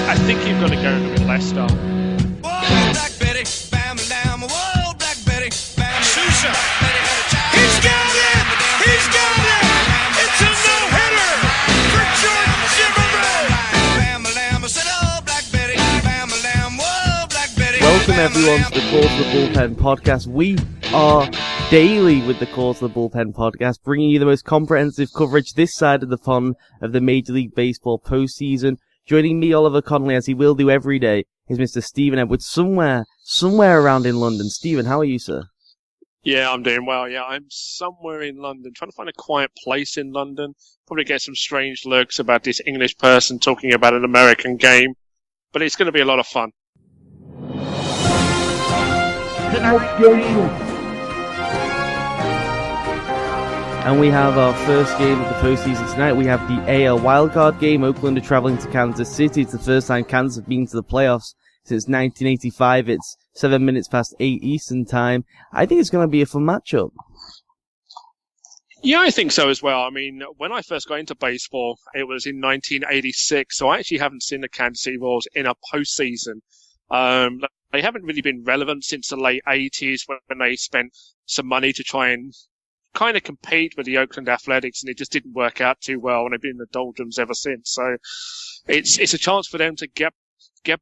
I think you've got to go with Leicester. Whoa, Black Betty, bam, lamb. Whoa, Black Betty, bam, Sousa. He's got it! He's got it! It's a no-hitter for Jordan Zimmerman! Bam, lamb. I said, oh, Black Betty, bam, lamb. Whoa, Black Betty. Welcome everyone to the Calls to the Bullpen podcast. We are daily with the Calls to the Bullpen podcast, bringing you the most comprehensive coverage this side of the pond of the Major League Baseball postseason. Joining me, Oliver Connolly, as he will do every day, is Mr. Stephen Edwards, somewhere around in London. Stephen, how are you, sir? Yeah, I'm doing well. Yeah, I'm somewhere in London, trying to find a quiet place in London. Probably get some strange looks about this English person talking about an American game, but it's going to be a lot of fun. Tonight's game. And we have our first game of the postseason tonight. We have the AL Wildcard game. Oakland are traveling to Kansas City. It's the first time Kansas have been to the playoffs since 1985. It's 7 minutes past 8 Eastern time. I think it's going to be a fun matchup. Yeah, I think so as well. I mean, when I first got into baseball, it was in 1986, so I actually haven't seen the Kansas City Royals in a postseason. They haven't really been relevant since the late 80s when they spent some money to try and kind of compete with the Oakland Athletics, and it just didn't work out too well, and they've been in the doldrums ever since. So it's a chance for them to get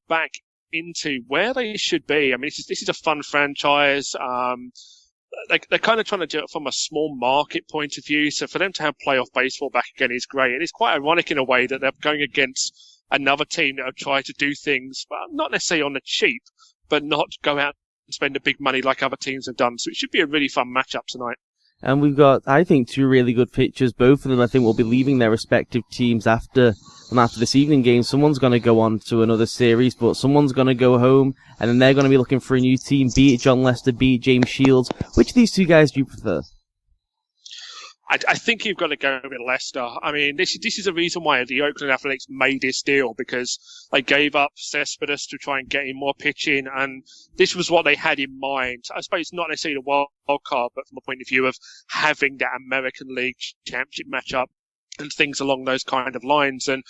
back into where they should be. I mean, this is a fun franchise. They're kind of trying to do it from a small market point of view. So for them to have playoff baseball back again is great. And it's quite ironic in a way that they're going against another team that have tried to do things, well, not necessarily on the cheap, but not go out and spend the big money like other teams have done. So it should be a really fun matchup tonight. And we've got, I think, two really good pitchers. Both of them, I think, will be leaving their respective teams after this evening game. Someone's going to go on to another series, but someone's going to go home, and then they're going to be looking for a new team. Be it John Lester, be it James Shields. Which of these two guys do you prefer? I think you've got to go with Leicester. I mean, this is the reason why the Oakland Athletics made this deal, because they gave up Cespedes to try and get in more pitching, and this was what they had in mind. I suppose not necessarily the wild card, but from the point of view of having that American League Championship matchup and things along those kind of lines. And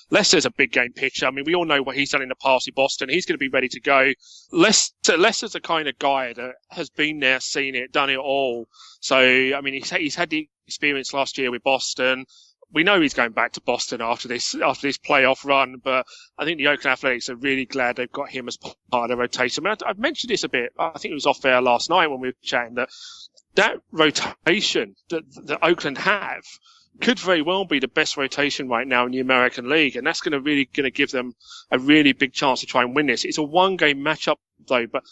Lester's a big game pitcher. I mean, we all know what he's done in the past with Boston. He's going to be ready to go. Lester's the kind of guy that has been there, seen it, done it all. So, I mean, he's had the experience last year with Boston. We know he's going back to Boston after this playoff run, but I think the Oakland Athletics are really glad they've got him as part of the rotation. I mean, I've mentioned this a bit. I think it was off air last night when we were chatting that rotation that Oakland have could very well be the best rotation right now in the American League, and that's going to give them a really big chance to try and win this. It's a one-game matchup, though, but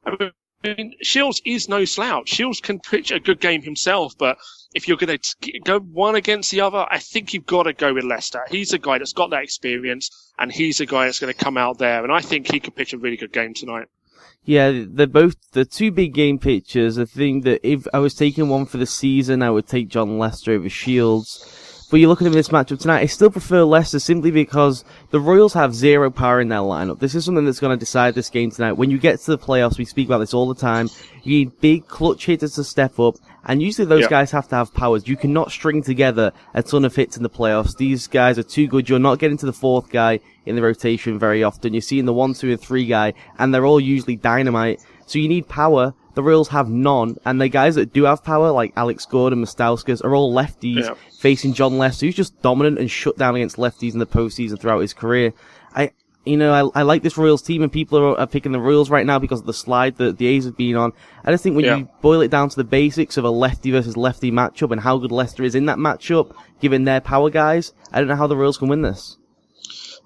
I mean, Shields is no slouch. Shields can pitch a good game himself, but if you're going to go one against the other, I think you've got to go with Leicester. He's a guy that's got that experience, and he's a guy that's going to come out there, and I think he could pitch a really good game tonight. Yeah, they're both the two big game pitchers. I think that if I was taking one for the season, I would take John Lester over Shields. But you look at him in this matchup tonight, I still prefer Leicester simply because the Royals have zero power in their lineup. This is something that's going to decide this game tonight. When you get to the playoffs, we speak about this all the time, you need big clutch hitters to step up, and usually those guys have to have powers. You cannot string together a ton of hits in the playoffs. These guys are too good. You're not getting to the fourth guy in the rotation very often. You're seeing the 1, 2, and 3 guy, and they're all usually dynamite. So you need power. The Royals have none, and the guys that do have power, like Alex Gordon, Mustauskas, are all lefties facing John Lester, who's just dominant and shut down against lefties in the postseason throughout his career. I like this Royals team, and people are picking the Royals right now because of the slide that the A's have been on. I just think when you boil it down to the basics of a lefty versus lefty matchup and how good Leicester is in that matchup, given their power guys, I don't know how the Royals can win this.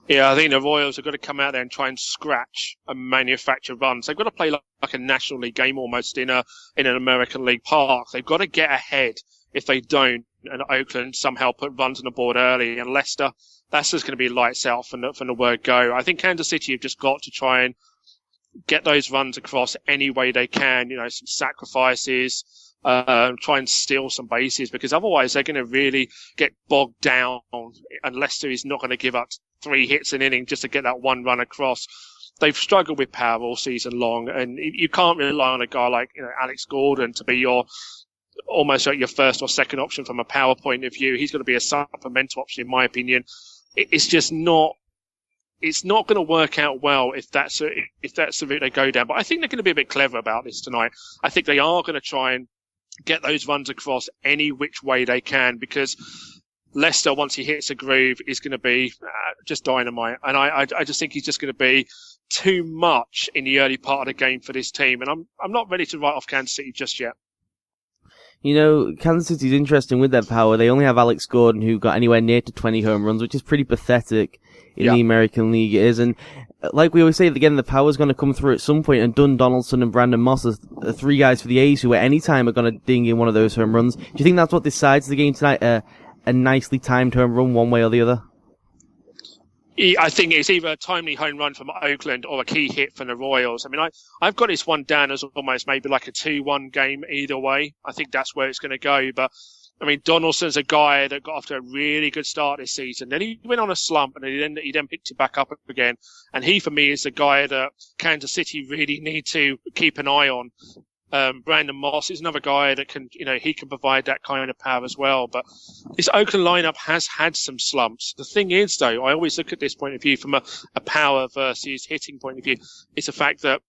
Yeah, I think the Royals have got to come out there and try and scratch and manufacture runs. They've got to play like a National League game almost in an American League park. They've got to get ahead. If they don't, and Oakland somehow put runs on the board early, and Leicester, that's just going to be lights out from the word go. I think Kansas City have just got to try and get those runs across any way they can, some sacrifices, try and steal some bases, because otherwise they're going to really get bogged down, and Leicester is not going to give up 3 hits an inning just to get that one run across. They've struggled with power all season long, and you can't rely on a guy like Alex Gordon to be almost like your first or second option from a power point of view. He's going to be a supplemental option, in my opinion. It's just not it's not going to work out well if that's the route they go down. But I think they're going to be a bit clever about this tonight. I think they are going to try and get those runs across any which way they can, because Leicester, once he hits a groove, is going to be just dynamite. And I just think he's just going to be too much in the early part of the game for this team. And I'm not ready to write off Kansas City just yet. You know, Kansas City's interesting with their power. They only have Alex Gordon, who got anywhere near to 20 home runs, which is pretty pathetic in the American League. It is. And like we always say, again, the power's going to come through at some point, and Dunn, Donaldson, and Brandon Moss are three guys for the A's who at any time are going to ding in one of those home runs. Do you think that's what decides the game tonight? A nicely timed home run one way or the other? I think it's either a timely home run from Oakland or a key hit from the Royals. I mean, I've got this one down as almost maybe like a 2-1 game either way. I think that's where it's going to go. But, I mean, Donaldson's a guy that got off to a really good start this season. Then he went on a slump, and he then picked it back up again. And he, for me, is the guy that Kansas City really need to keep an eye on. Brandon Moss is another guy that can, he can provide that kind of power as well. But this Oakland lineup has had some slumps. The thing is, though, I always look at this point of view from a power versus hitting point of view. It's the fact that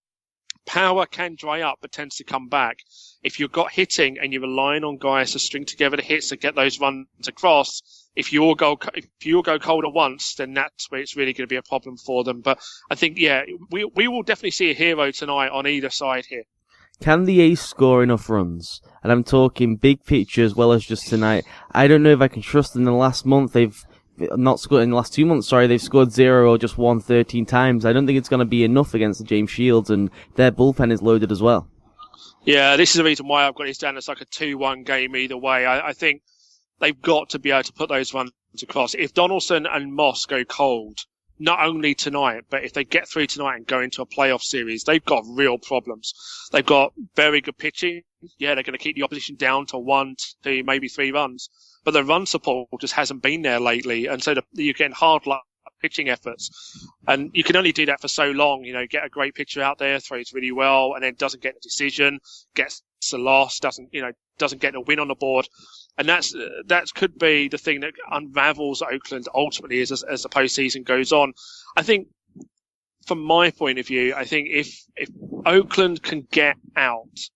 power can dry up but tends to come back. If you've got hitting and you're relying on guys to string together the hits to get those runs across, if you all go cold at once, then that's where it's really going to be a problem for them. But I think, we will definitely see a hero tonight on either side here. Can the A's score enough runs? And I'm talking big picture as well as just tonight. I don't know if I can trust them. In the last month, they've not scored. In the last 2 months, they've scored 0 or just 1 13 times. I don't think it's going to be enough against the James Shields, and their bullpen is loaded as well. Yeah, this is the reason why I've got this down as like a 2-1 game either way. I think they've got to be able to put those runs across. If Donaldson and Moss go cold, not only tonight, but if they get through tonight and go into a playoff series, they've got real problems. They've got very good pitching. Yeah, they're going to keep the opposition down to 1, 2, maybe 3 runs. But the run support just hasn't been there lately. And so you're getting hard luck pitching efforts. And you can only do that for so long. Get a great pitcher out there, throws really well, and then doesn't get the decision, gets the loss, doesn't get the win on the board. And that could be the thing that unravels Oakland ultimately as the postseason goes on. I think, from my point of view, I think if Oakland can get out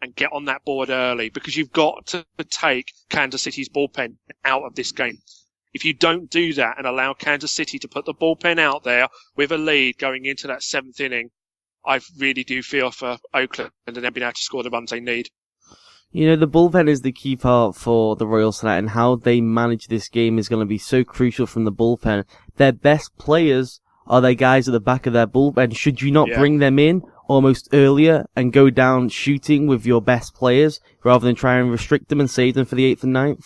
and get on that board early, because you've got to take Kansas City's bullpen out of this game. If you don't do that and allow Kansas City to put the bullpen out there with a lead going into that 7th inning, I really do feel for Oakland and them being able to score the runs they need. The bullpen is the key part for the Royals tonight, and how they manage this game is going to be so crucial from the bullpen. Their best players are their guys at the back of their bullpen. Should you not bring them in almost earlier and go down shooting with your best players rather than try and restrict them and save them for the 8th and 9th?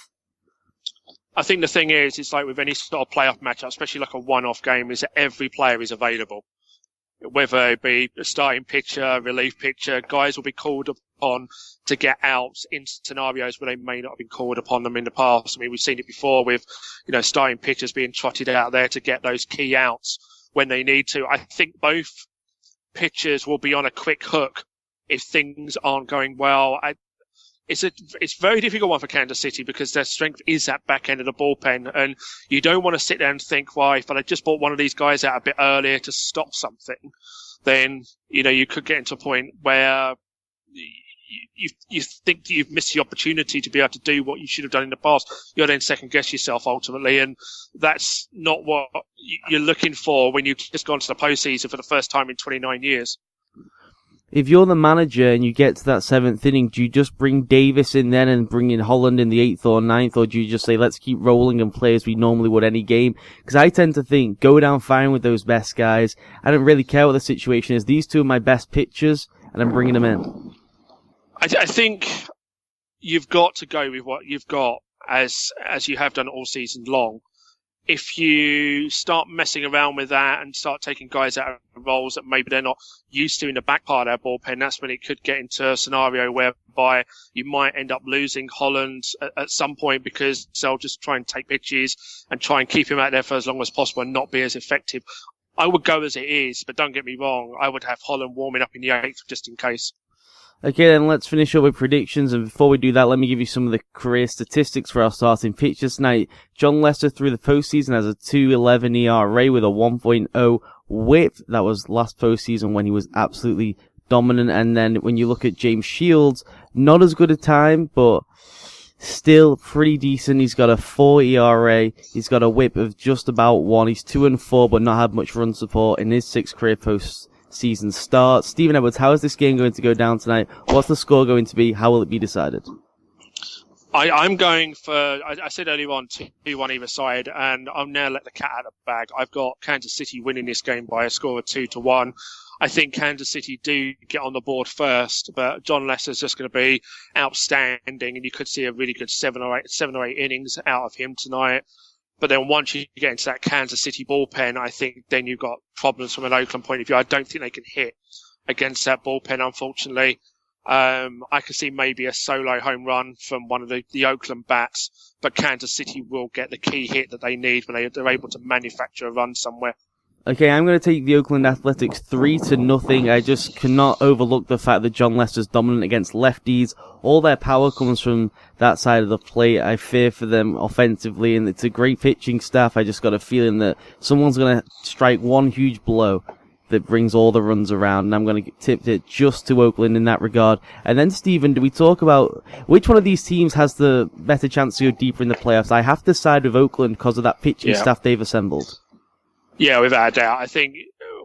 I think the thing is, it's like with any sort of playoff matchup, especially like a one-off game, is that every player is available. Whether it be a starting pitcher, relief pitcher, guys will be called upon to get outs in scenarios where they may not have been called upon them in the past. I mean, we've seen it before with, starting pitchers being trotted out there to get those key outs when they need to. I think both pitchers will be on a quick hook if things aren't going well. It's a very difficult one for Kansas City because their strength is that back end of the bullpen, and you don't want to sit there and think, well, if I just brought one of these guys out a bit earlier to stop something, then you could get into a point where you think that you've missed the opportunity to be able to do what you should have done in the past. You'll then second guess yourself ultimately, and that's not what you're looking for when you've just gone to the postseason for the first time in 29 years. If you're the manager and you get to that 7th inning, do you just bring Davis in then and bring in Holland in the 8th or 9th, or do you just say, let's keep rolling and play as we normally would any game? Because I tend to think, go down fine with those best guys. I don't really care what the situation is. These two are my best pitchers, and I'm bringing them in. I think you've got to go with what you've got as you have done all season long. If you start messing around with that and start taking guys out of roles that maybe they're not used to in the back part of their bullpen, that's when it could get into a scenario whereby you might end up losing Holland at some point because they'll just try and take pitches and try and keep him out there for as long as possible and not be as effective. I would go as it is, but don't get me wrong, I would have Holland warming up in the 8th just in case. Okay, then let's finish up with predictions, and before we do that, let me give you some of the career statistics for our starting pitchers tonight. John Lester through the postseason has a 2.11 ERA with a 1.0 whip. That was last postseason when he was absolutely dominant. And then when you look at James Shields, not as good a time, but still pretty decent. He's got a 4 ERA. He's got a whip of just about 1. He's 2-4, but not had much run support in his 6 career postseason starts. Stephen Edwards, how is this game going to go down tonight? What's the score going to be? How will it be decided? I'm going for, I said earlier on, 2-1 either side, and I'll now let the cat out of the bag. I've got Kansas City winning this game by a score of 2-1. I think Kansas City do get on the board first, but John Lester's just going to be outstanding, and you could see a really good 7 or 8 innings out of him tonight. But then once you get into that Kansas City bullpen, I think then you've got problems from an Oakland point of view. I don't think they can hit against that bullpen, unfortunately. I could see maybe a solo home run from one of the Oakland bats, but Kansas City will get the key hit that they need when they're able to manufacture a run somewhere. Okay, I'm going to take the Oakland Athletics 3-0. I just cannot overlook the fact that John Lester's dominant against lefties. All their power comes from that side of the plate. I fear for them offensively, and it's a great pitching staff. I just got a feeling that someone's going to strike one huge blow that brings all the runs around, and I'm going to tip it just to Oakland in that regard. And then, Stephen, do we talk about which one of these teams has the better chance to go deeper in the playoffs? I have to side with Oakland because of that pitching staff they've assembled. Yeah, without a doubt. I think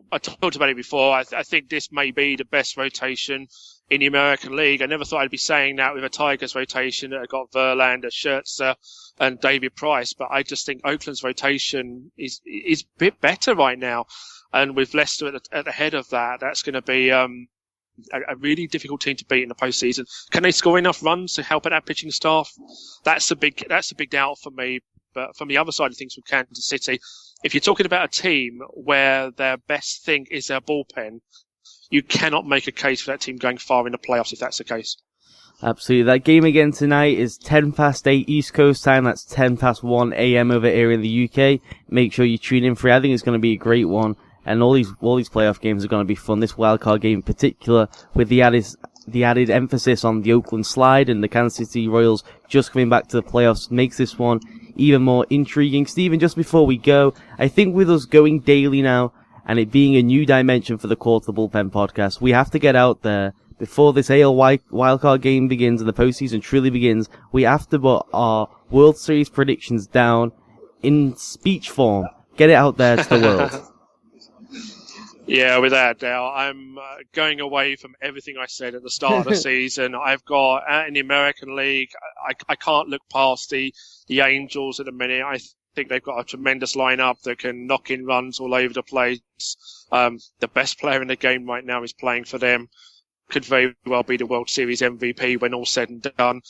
I talked about it before. I think this may be the best rotation in the American League. I never thought I'd be saying that with a Tigers rotation that got Verlander, Scherzer, and David Price. But I just think Oakland's rotation is a bit better right now. And with Leicester at the head of that, that's going to be a really difficult team to beat in the postseason. Can they score enough runs to help out that pitching staff? That's a big doubt for me. But from the other side of things with Kansas City, if you're talking about a team where their best thing is their bullpen, you cannot make a case for that team going far in the playoffs if that's the case. Absolutely. That game again tonight is 8:10 East Coast time. That's 1 a.m. over here in the UK. Make sure you tune in for it. I think it's going to be a great one. And all these playoff games are going to be fun. This wildcard game in particular, with the added emphasis on the Oakland slide and the Kansas City Royals just coming back to the playoffs, makes this one even more intriguing. Stephen, just before we go, I think with us going daily now, and it being a new dimension for the Quarter Bullpen podcast, we have to get out there before this AL wildcard game begins and the postseason truly begins. We have to put our World Series predictions down in speech form. Get it out there to the world. Yeah, without doubt. I'm going away from everything I said at the start of the season. I've got, in the American League, I can't look past the Angels at the minute. I think they've got a tremendous lineup that can knock in runs all over the place. The best player in the game right now is playing for them. Could very well be the World Series MVP when all said and done.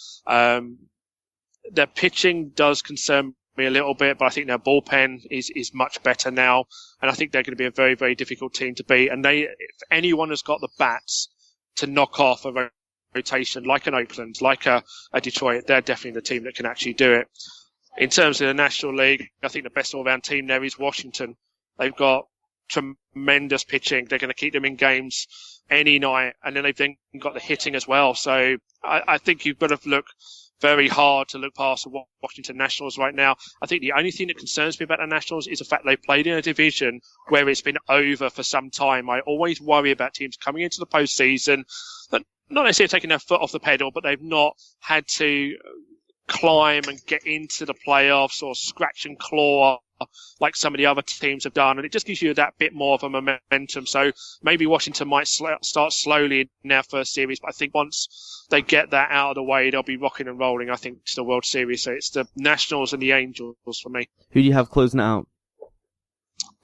Their pitching does concern me a little bit, but I think their bullpen is much better now, and I think they're going to be a very, very difficult team to beat. And if anyone has got the bats to knock off a rotation like an Oakland, like a Detroit, they're definitely the team that can actually do it. In terms of the National League, I think the best all-round team there is Washington. They've got tremendous pitching. They're going to keep them in games any night, and then they've then got the hitting as well. So I think you've got to look very hard to look past the Washington Nationals right now. I think the only thing that concerns me about the Nationals is the fact they played in a division where it's been over for some time. I always worry about teams coming into the postseason that not necessarily taking their foot off the pedal, but they've not had to climb and get into the playoffs or scratch and claw like some of the other teams have done, and it just gives you that bit more of a momentum. So maybe Washington might start slowly in their first series, but I think once they get that out of the way, they'll be rocking and rolling, I think, to the World Series. So it's the Nationals and the Angels for me. Who do you have closing it out?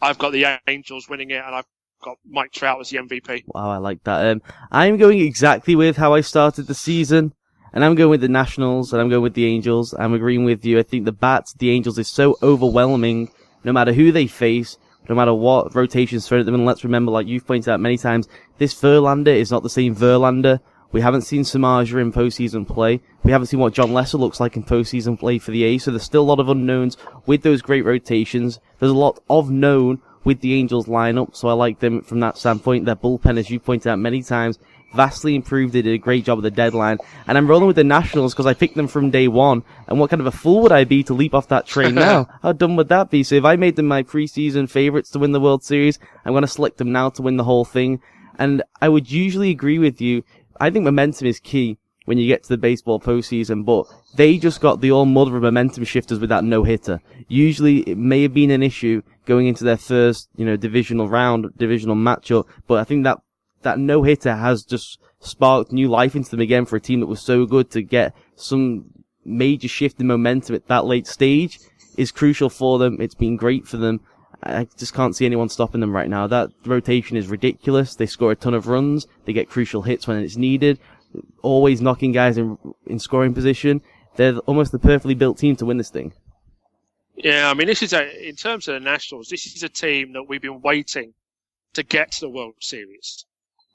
I've got the Angels winning it, and I've got Mike Trout as the MVP. Wow, I like that. I'm going exactly with how I started the season. And I'm going with the Nationals, and I'm going with the Angels. I'm agreeing with you. I think the bats, the Angels, is so overwhelming, no matter who they face, no matter what rotations thrown at them. And let's remember, like you've pointed out many times, this Verlander is not the same Verlander. We haven't seen Samaja in postseason play. We haven't seen what John Lester looks like in postseason play for the A's. So there's still a lot of unknowns with those great rotations. There's a lot of known with the Angels lineup, so I like them from that standpoint. Their bullpen, as you pointed out many times, vastly improved. They did a great job at the deadline. And I'm rolling with the Nationals because I picked them from day one. And what kind of a fool would I be to leap off that train now? How dumb would that be? So if I made them my preseason favorites to win the World Series, I'm going to select them now to win the whole thing. And I would usually agree with you. I think momentum is key when you get to the baseball postseason, but they just got the all-mother of momentum shifters with that no-hitter. Usually, it may have been an issue going into their first, divisional matchup, but I think that no-hitter has just sparked new life into them again for a team that was so good. To get some major shift in momentum at that late stage is crucial for them. It's been great for them. I just can't see anyone stopping them right now. That rotation is ridiculous. They score a ton of runs. They get crucial hits when it's needed. Always knocking guys in scoring position. They're almost the perfectly built team to win this thing. Yeah, I mean, in terms of the Nationals, this is a team that we've been waiting to get to the World Series.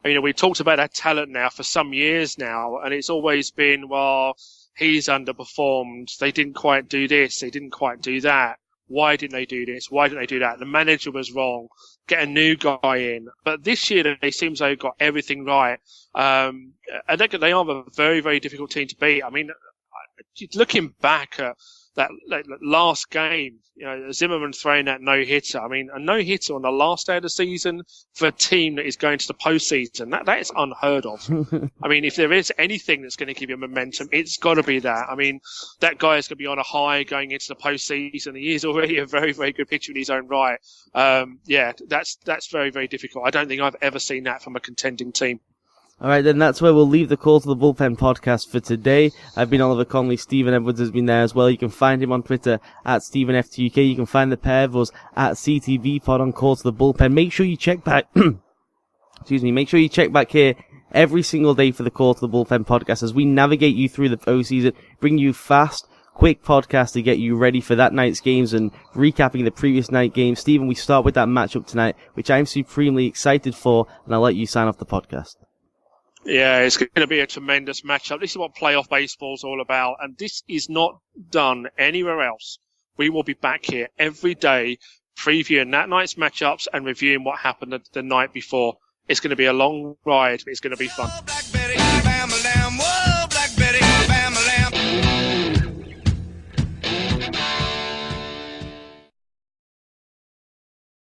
We talked about our talent now for some years now, and it's always been, well, he's underperformed. They didn't quite do this. They didn't quite do that. Why didn't they do this? Why didn't they do that? The manager was wrong. Get a new guy in. But this year, they seem they've got everything right. And they are a very, very difficult team to beat. I mean, looking back at that last game, Zimmerman throwing that no-hitter. I mean, a no-hitter on the last day of the season for a team that is going to the postseason, that is unheard of. I mean, if there is anything that's going to give you momentum, it's got to be that. I mean, that guy is going to be on a high going into the postseason. He is already a very, very good pitcher in his own right. That's very, very difficult. I don't think I've ever seen that from a contending team. All right, then that's where we'll leave the Call to the Bullpen podcast for today. I've been Oliver Conley. Stephen Edwards has been there as well. You can find him on Twitter at StephenFTUK. You can find the pair of us at CTBPod on Call to the Bullpen. Make sure you check back. Make sure you check back here every single day for the Call to the Bullpen podcast as we navigate you through the postseason, bring you fast, quick podcast to get you ready for that night's games and recapping the previous night games. Stephen, we start with that matchup tonight, which I'm supremely excited for, and I'll let you sign off the podcast. Yeah, it's going to be a tremendous matchup. This is what playoff baseball is all about, and this is not done anywhere else. We will be back here every day previewing that night's matchups and reviewing what happened the night before. It's going to be a long ride, but it's going to be fun.